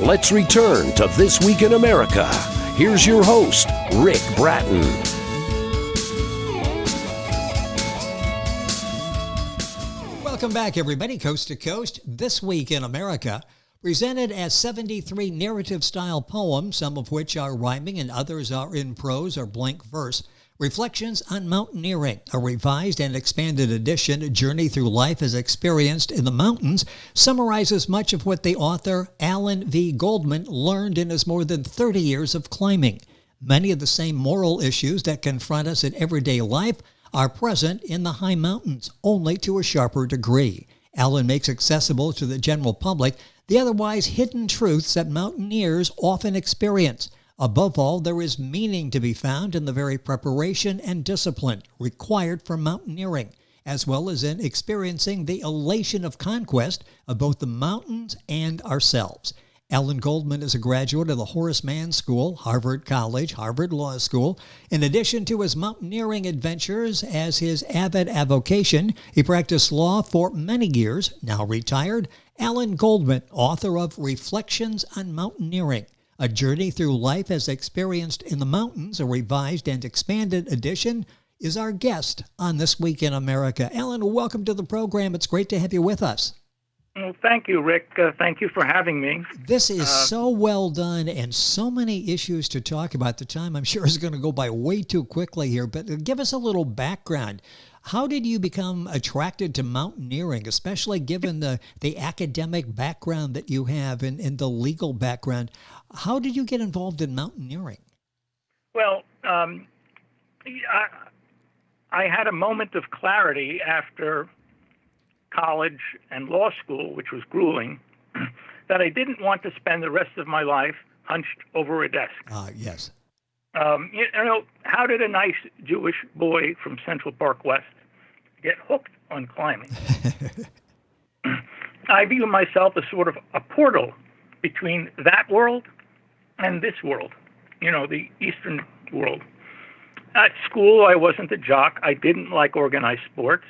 Let's return to This Week in America. Here's your host, Rick Bratton. Welcome back, everybody, coast to coast. This Week in America, presented as 73 narrative-style poems, some of which are rhyming and others are in prose or blank verse. Reflections on Mountaineering, a revised and expanded edition, A Journey Through Life as Experienced in the Mountains, summarizes much of what the author Alan V. Goldman learned in his more than 30 years of climbing. Many of the same moral issues that confront us in everyday life are present in the high mountains, only to a sharper degree. Alan makes accessible to the general public the otherwise hidden truths that mountaineers often experience. Above all, there is meaning to be found in the very preparation and discipline required for mountaineering, as well as in experiencing the elation of conquest of both the mountains and ourselves. Alan Goldman is a graduate of the Horace Mann School, Harvard College, Harvard Law School. In addition to his mountaineering adventures as his avid avocation, he practiced law for many years, now retired. Alan Goldman, author of Reflections on Mountaineering, A Journey Through Life as Experienced in the Mountains, a revised and expanded edition, is our guest on This Week in America. Alan, welcome to the program. It's great to have you with us. Well, thank you, Rick. Thank you for having me. This is so well done and so many issues to talk about. The time, I'm sure, is going to go by way too quickly here, but give us a little background. How did you become attracted to mountaineering, especially given the academic background that you have and the legal background? How did you get involved in mountaineering? Well, I had a moment of clarity after college and law school, which was grueling, that I didn't want to spend the rest of my life hunched over a desk. Yes. How did a nice Jewish boy from Central Park West get hooked on climbing? I view myself as sort of a portal between that world and this world, the Eastern world. At school, I wasn't a jock. I didn't like organized sports.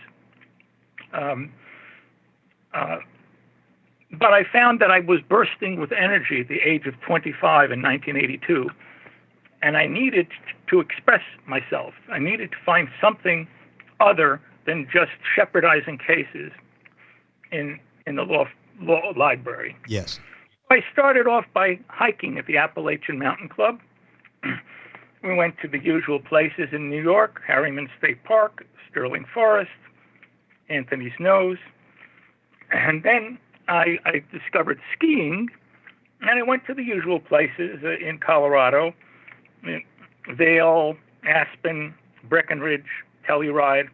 But I found that I was bursting with energy at the age of 25 in 1982, and I needed to express myself. I needed to find something other than just shepherdizing cases in the law library. Yes. I started off by hiking at the Appalachian Mountain Club. We went to the usual places in New York: Harriman State Park, Sterling Forest, Anthony's Nose. And then I discovered skiing, and I went to the usual places in Colorado: Vail, Aspen, Breckenridge, Telluride,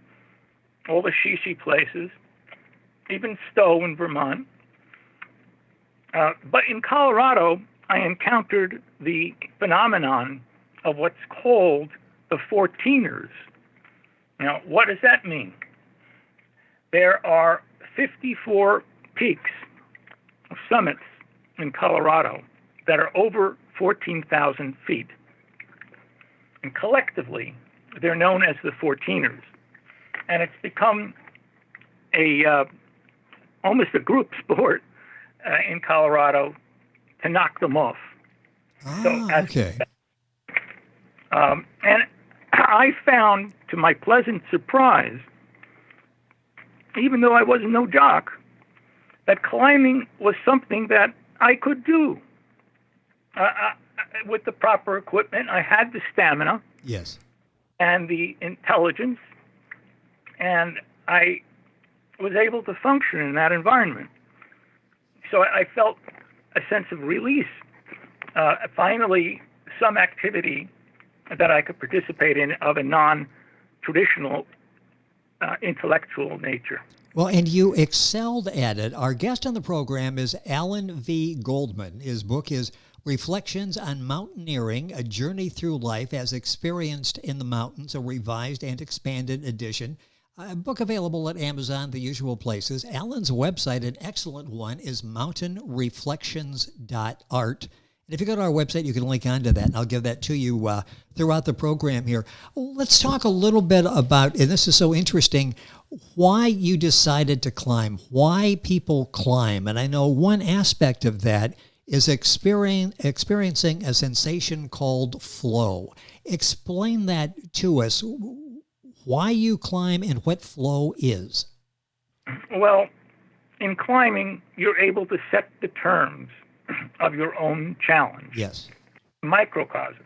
all the Shishi places, even Stowe in Vermont. But in Colorado, I encountered the phenomenon of what's called the 14ers. Now, what does that mean? There are 54 peaks, summits in Colorado that are over 14,000 feet. And collectively, they're known as the 14ers. And it's become almost a group sport in Colorado to knock them off. Okay. And I found, to my pleasant surprise, even though I was no jock, that climbing was something that I could do. With the proper equipment, I had the stamina. Yes. And the intelligence, and I was able to function in that environment. So I felt a sense of release. Finally, some activity that I could participate in of a non-traditional intellectual nature. Well, and you excelled at it. Our guest on the program is Alan V. Goldman. His book is Reflections on Mountaineering, A Journey Through Life as Experienced in the Mountains, a revised and expanded edition. A book available at Amazon, the usual places. Alan's website, an excellent one, is mountainreflections.art. And if you go to our website, you can link onto that, and I'll give that to you throughout the program here. Let's talk a little bit about, and this is so interesting, why you decided to climb, why people climb. And I know one aspect of that is experiencing a sensation called flow. Explain that to us, why you climb and what flow is. Well, in climbing, you're able to set the terms of your own challenge. Yes. Microcosm.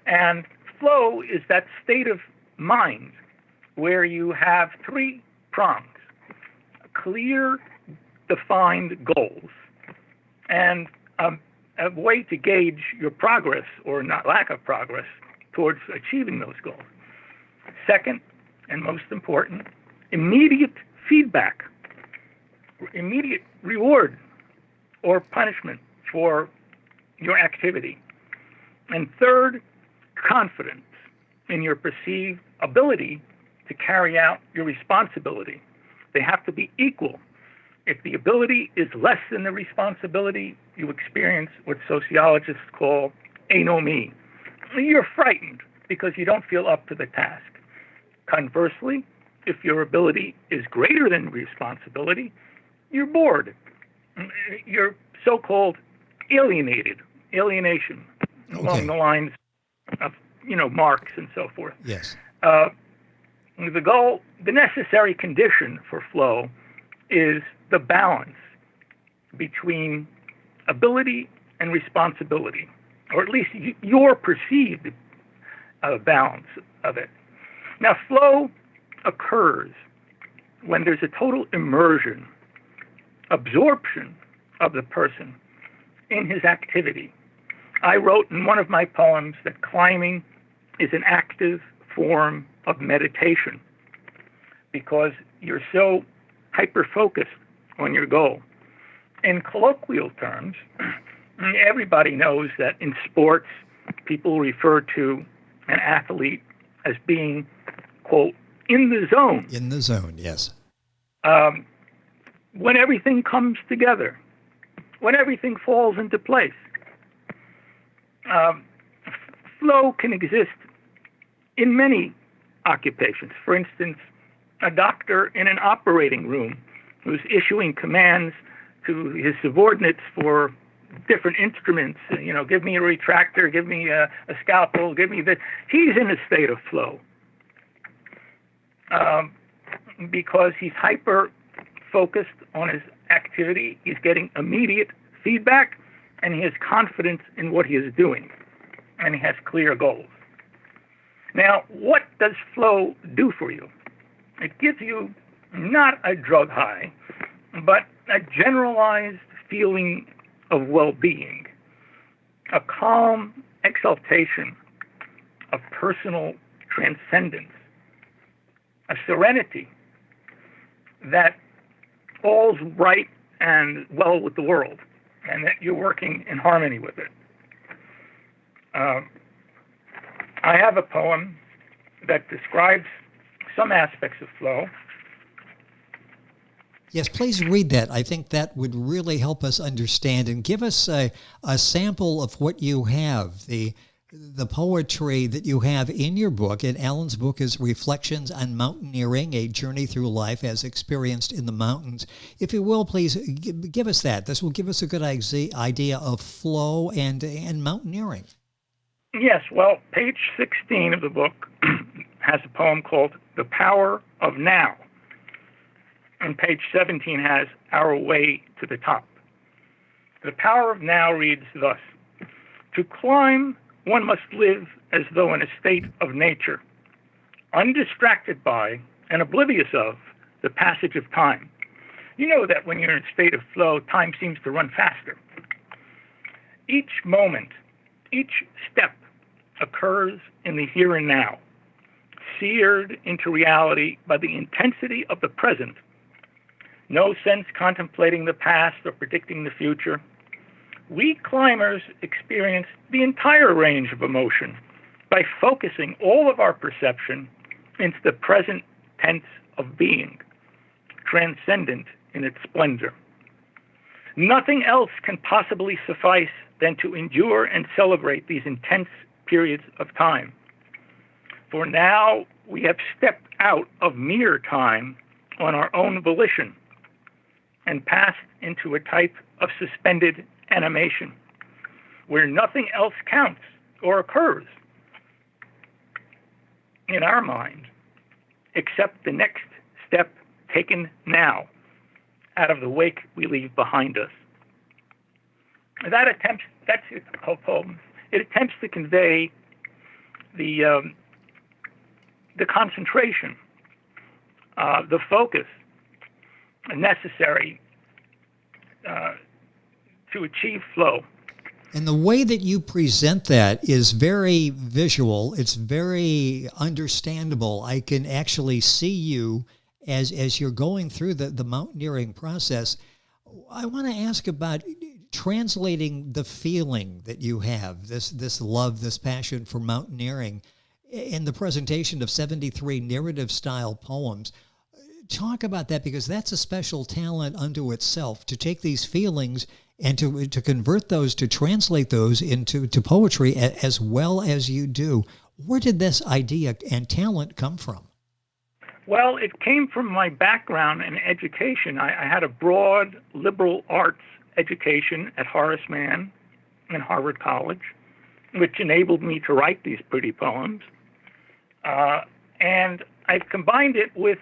And flow is that state of mind where you have three prongs: clear, defined goals, and a way to gauge your progress or not lack of progress towards achieving those goals. Second, and most important, immediate feedback, immediate reward or punishment for your activity. And third, confidence in your perceived ability to carry out your responsibility. They have to be equal. If the ability is less than the responsibility, you experience what sociologists call anomie. You're frightened because you don't feel up to the task. Conversely, if your ability is greater than responsibility, you're bored. You're so-called alienation, along the lines of, Marx and so forth. Yes. The goal, the necessary condition for flow is the balance between ability and responsibility, or at least your perceived balance of it. Now, flow occurs when there's a total immersion, absorption of the person in his activity. I wrote in one of my poems that climbing is an active form of meditation because you're so hyper-focused on your goal. In colloquial terms, everybody knows that in sports, people refer to an athlete as being, quote, in the zone. In the zone, yes. When everything comes together, when everything falls into place. Flow can exist in many occupations. For instance, a doctor in an operating room who's issuing commands to his subordinates for different instruments, give me a retractor, give me a scalpel, give me this. He's in a state of flow because he's hyper-focused on his activity. He's getting immediate feedback, and he has confidence in what he is doing, and he has clear goals. Now, what does flow do for you? It gives you not a drug high, but a generalized feeling of well-being, a calm exaltation of personal transcendence, a serenity that all's right and well with the world, and that you're working in harmony with it. I have a poem that describes some aspects of flow. Yes, please read that. I think that would really help us understand and give us a sample of what you have, the poetry that you have in your book. And Alan's book is Reflections on Mountaineering, a Journey Through Life as Experienced in the Mountains. If you will, please give us that. This will give us a good idea of flow and mountaineering. Yes, well, page 16 of the book has a poem called The Power of Now. And page 17 has Our Way to the Top. The Power of Now reads thus: to climb, one must live as though in a state of nature, undistracted by and oblivious of the passage of time. You know that when you're in a state of flow, time seems to run faster. Each moment, each step occurs in the here and now, seared into reality by the intensity of the present. No sense contemplating the past or predicting the future. We climbers experience the entire range of emotion by focusing all of our perception into the present tense of being, transcendent in its splendor. Nothing else can possibly suffice than to endure and celebrate these intense periods of time. For now, we have stepped out of mere time on our own volition and passed into a type of suspended animation, where nothing else counts or occurs in our mind except the next step taken now out of the wake we leave behind us. That's the whole poem. It attempts to convey the concentration, the focus necessary to achieve flow. And the way that you present that is very visual. It's very understandable. I can actually see you as you're going through the mountaineering process. I want to ask about translating the feeling that you have, this love, this passion for mountaineering, in the presentation of 73 narrative-style poems. Talk about that, because that's a special talent unto itself, to take these feelings and to convert those, to translate those into poetry as well as you do. Where did this idea and talent come from? Well, it came from my background in education. I had a broad liberal arts education at Horace Mann and Harvard College, which enabled me to write these pretty poems. And I've combined it with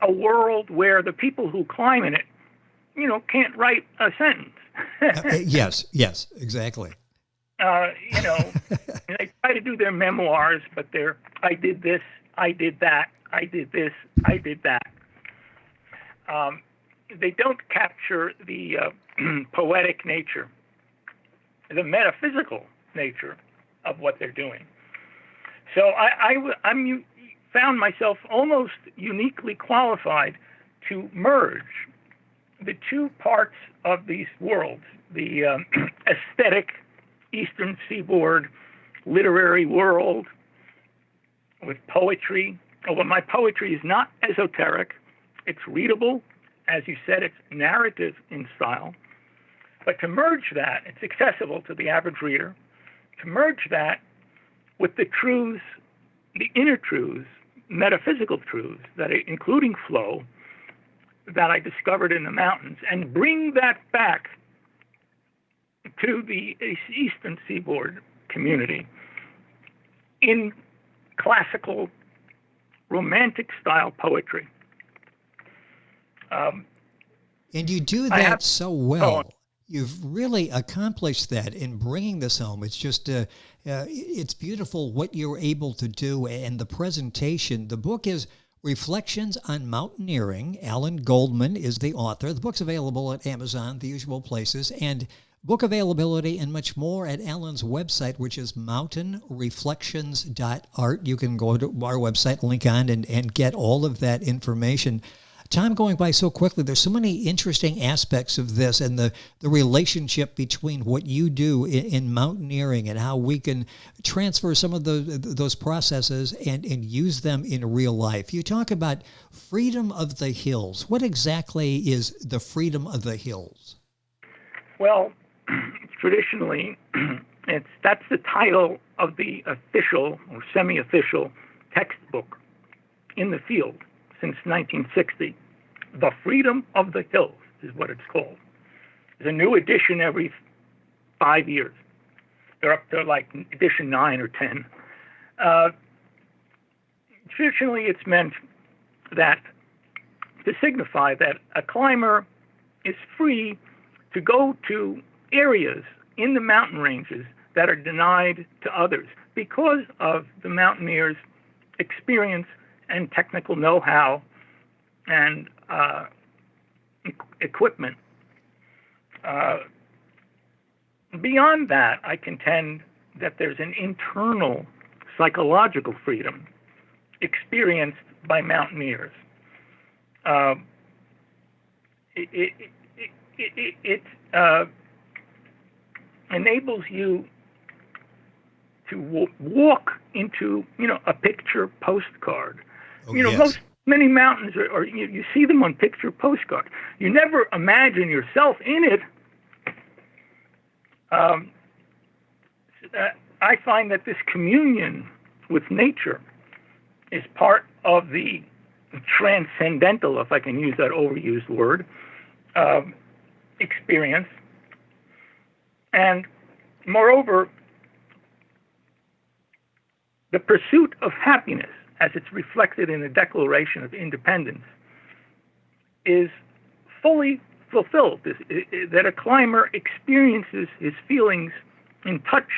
a world where the people who climb in it, can't write a sentence. Yes, exactly. They try to do their memoirs, but I did this, I did that, I did this, I did that. They don't capture the poetic nature, the metaphysical nature of what they're doing. So I found myself almost uniquely qualified to merge the two parts of these worlds, the aesthetic Eastern Seaboard literary world with poetry. Although my poetry is not esoteric, it's readable. As you said, it's narrative in style. But to merge that, it's accessible to the average reader. To merge that with the truths, the inner truths, metaphysical truths, including flow, that I discovered in the mountains, and bring that back to the Eastern Seaboard community in classical, romantic style poetry. And you do that so well. You've really accomplished that in bringing this home. It's just, it's beautiful what you're able to do, and the presentation. The book is Reflections on Mountaineering. Alan Goldman is the author. The book's available at Amazon, the usual places, and book availability and much more at Alan's website, which is mountainreflections.art. You can go to our website, link on, and get all of that information. Time going by so quickly. There's so many interesting aspects of this, and the relationship between what you do in mountaineering and how we can transfer some of those processes and use them in real life. You talk about freedom of the hills. What exactly is the freedom of the hills? Well, traditionally, that's the title of the official or semi-official textbook in the field since 1960. The Freedom of the Hills is what it's called. There's a new edition every 5 years. They're up to like edition 9 or 10. Traditionally, it's meant that to signify that a climber is free to go to areas in the mountain ranges that are denied to others because of the mountaineers' experience and technical know-how and equipment. Beyond that, I contend that there's an internal psychological freedom experienced by mountaineers. It enables you to walk into, a picture postcard. Oh, yes. Many mountains are you see them on picture postcard. You never imagine yourself in it. I find that this communion with nature is part of the transcendental, if I can use that overused word, experience. And moreover, the pursuit of happiness, as it's reflected in the Declaration of Independence, is fully fulfilled, that a climber experiences his feelings in touch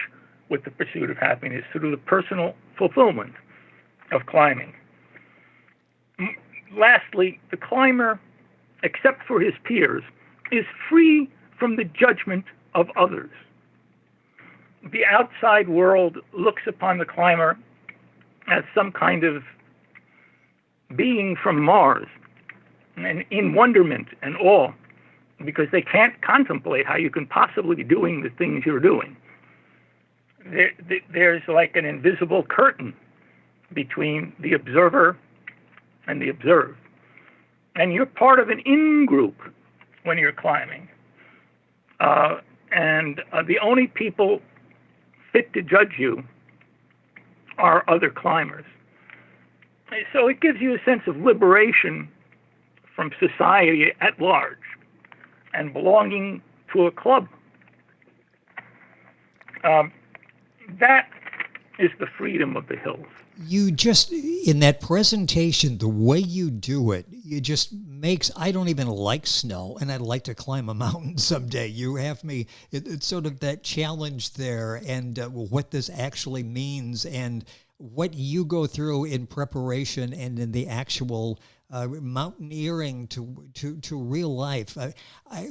with the pursuit of happiness through the personal fulfillment of climbing. Lastly, the climber, except for his peers, is free from the judgment of others. The outside world looks upon the climber as some kind of being from Mars, and in wonderment and awe, because they can't contemplate how you can possibly be doing the things you're doing. There's like an invisible curtain between the observer and the observed. And you're part of an in-group when you're climbing. And the only people fit to judge you are other climbers. So it gives you a sense of liberation from society at large and belonging to a club. That is the freedom of the hills. You just, in that presentation, the way you do it, it just makes, I don't even like snow, and I'd like to climb a mountain someday. You have me, it's sort of that challenge there, and what this actually means, and what you go through in preparation and in the actual mountaineering to real life.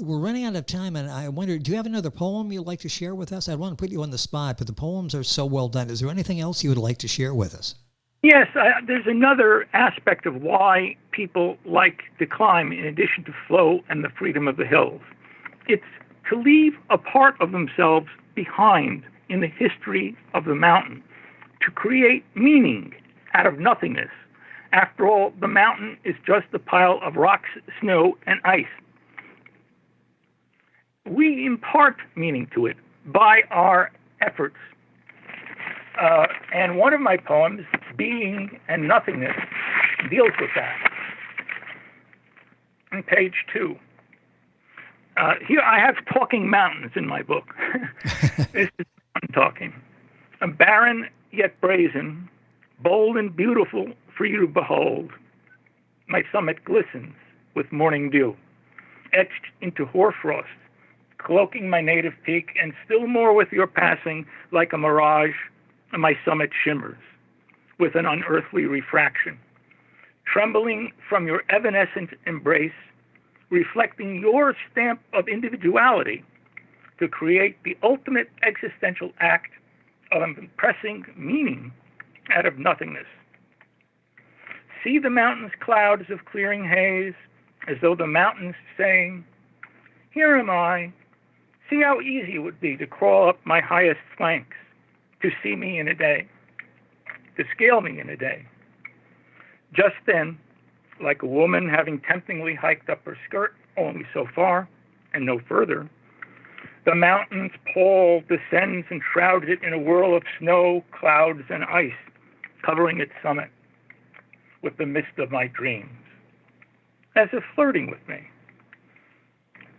We're running out of time, and I wonder, do you have another poem you'd like to share with us? I want to put you on the spot, but the poems are so well done. Is there anything else you would like to share with us? Yes, there's another aspect of why people like to climb in addition to flow and the freedom of the hills. It's to leave a part of themselves behind in the history of the mountain, to create meaning out of nothingness. After all, the mountain is just a pile of rocks, snow, and ice. We impart meaning to it by our efforts. And one of my poems, Being and Nothingness, deals with that. On page 2. Here I have talking mountains in my book. This is mountain talking. A barren yet brazen, bold and beautiful for you to behold. My summit glistens with morning dew, etched into hoarfrost, cloaking my native peak, and still more with your passing, like a mirage, my summit shimmers with an unearthly refraction, trembling from your evanescent embrace, reflecting your stamp of individuality to create the ultimate existential act of impressing meaning out of nothingness. See the mountain's clouds of clearing haze, as though the mountain's saying, here am I. See how easy it would be to crawl up my highest flanks, to see me in a day, to scale me in a day. Just then, like a woman having temptingly hiked up her skirt only so far and no further, the mountain's pall descends and shrouds it in a whirl of snow, clouds, and ice, covering its summit with the mist of my dreams, as if flirting with me.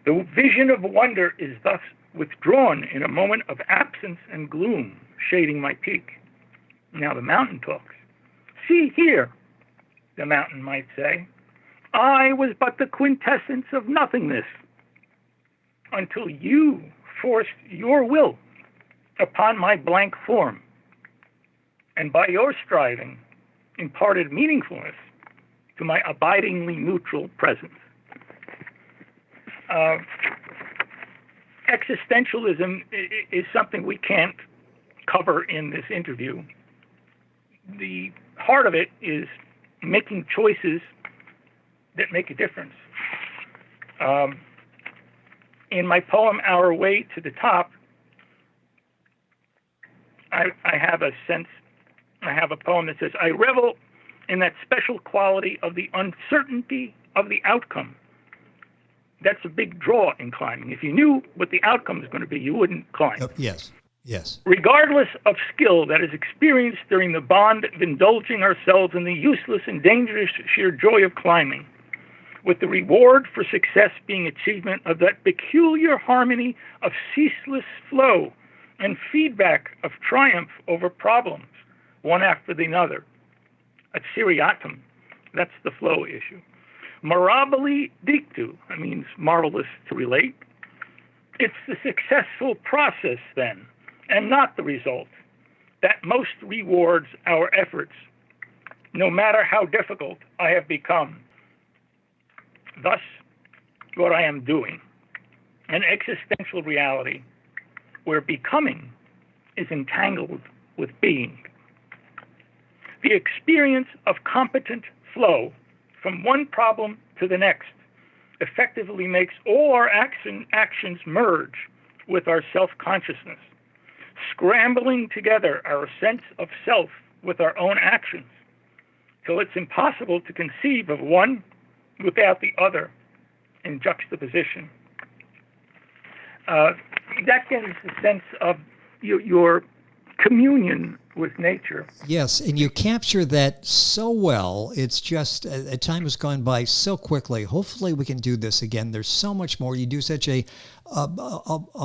The vision of wonder is thus withdrawn in a moment of absence and gloom, shading my peak. Now the mountain talks. See here, the mountain might say, I was but the quintessence of nothingness, until you forced your will upon my blank form, and by your striving imparted meaningfulness to my abidingly neutral presence. Existentialism is something we can't cover in this interview. The heart of it is making choices that make a difference. In my poem, Our Way to the Top, I have a poem that says, I revel in that special quality of the uncertainty of the outcome. That's a big draw in climbing. If you knew what the outcome is going to be, you wouldn't climb. Yes. Regardless of skill that is experienced during the bond of indulging ourselves in the useless and dangerous sheer joy of climbing, with the reward for success being achievement of that peculiar harmony of ceaseless flow and feedback of triumph over problems, one after the other. At seriatim, that's the flow issue. Mirabile dictu, that means marvelous to relate. It's the successful process then, and not the result, that most rewards our efforts, no matter how difficult I have become. Thus, what I am doing, an existential reality where becoming is entangled with being. The experience of competent flow from one problem to the next effectively makes all our actions merge with our self-consciousness, scrambling together our sense of self with our own actions, till it's impossible to conceive of one without the other in juxtaposition. That gives a sense of your communion with nature. Yes, and you capture that so well. It's just, time has gone by so quickly. Hopefully we can do this again. There's so much more. You do such a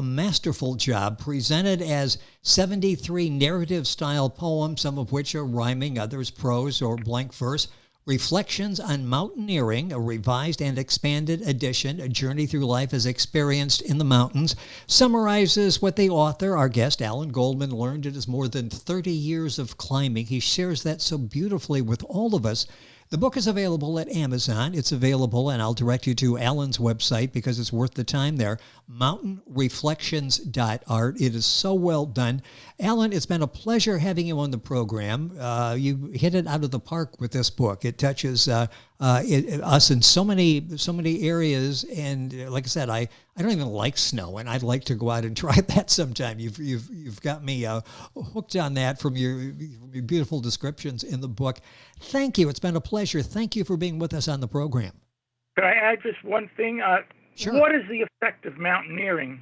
masterful job, presented as 73 narrative-style poems, some of which are rhyming, others prose or blank verse. Reflections on Mountaineering, a revised and expanded edition, a journey through life as experienced in the mountains, summarizes what the author, our guest, Alan Goldman, learned in his more than 30 years of climbing. He shares that so beautifully with all of us. The book is available at Amazon. It's available, and I'll direct you to Alan's website because it's worth the time there, mountainreflections.art. It is so well done. Alan, it's been a pleasure having you on the program. You hit it out of the park with this book. It touches us in so many areas, and like I said, I don't even like snow, and I'd like to go out and try that sometime. You've got me hooked on that from your beautiful descriptions in the book. Thank you. It's been a pleasure. Thank you for being with us on the program. Could I add just one thing? Sure. What is the effect of mountaineering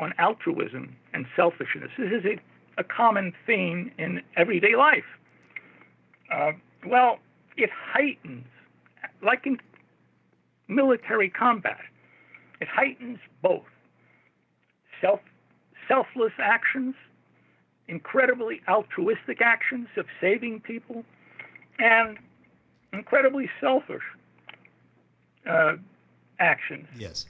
on altruism and selfishness? This is a common theme in everyday life. Well, it heightens, like in military combat, it heightens both selfless actions, incredibly altruistic actions of saving people, and incredibly selfish actions. Yes.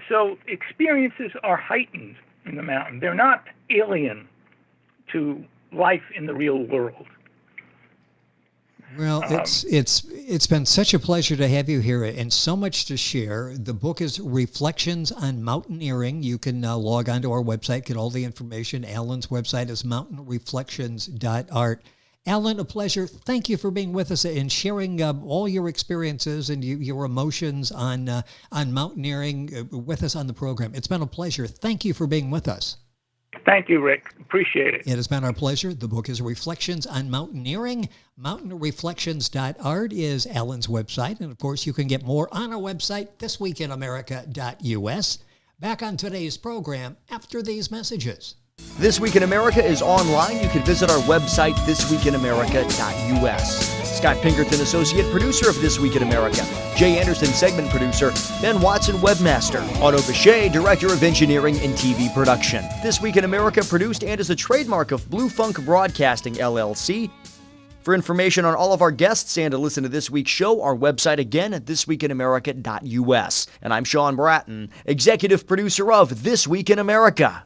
So experiences are heightened in the mountain. They're not alien to life in the real world. Well, it's been such a pleasure to have you here and so much to share. The book is Reflections on Mountaineering. You can log on to our website, get all the information. Alan's website is mountainreflections.art. Alan, a pleasure. Thank you for being with us and sharing all your experiences and your emotions on mountaineering with us on the program. It's been a pleasure. Thank you for being with us. Thank you, Rick. Appreciate it. It has been our pleasure. The book is Reflections on Mountaineering. Mountainreflections.art is Alan's website. And, of course, you can get more on our website, thisweekinamerica.us. Back on today's program after these messages. This Week in America is online. You can visit our website, thisweekinamerica.us. Scott Pinkerton, associate producer of This Week in America. Jay Anderson, segment producer. Ben Watson, webmaster. Otto Bechet, director of engineering and TV production. This Week in America produced and is a trademark of Blue Funk Broadcasting, LLC. For information on all of our guests and to listen to this week's show, our website again at thisweekinamerica.us. And I'm Sean Bratton, executive producer of This Week in America.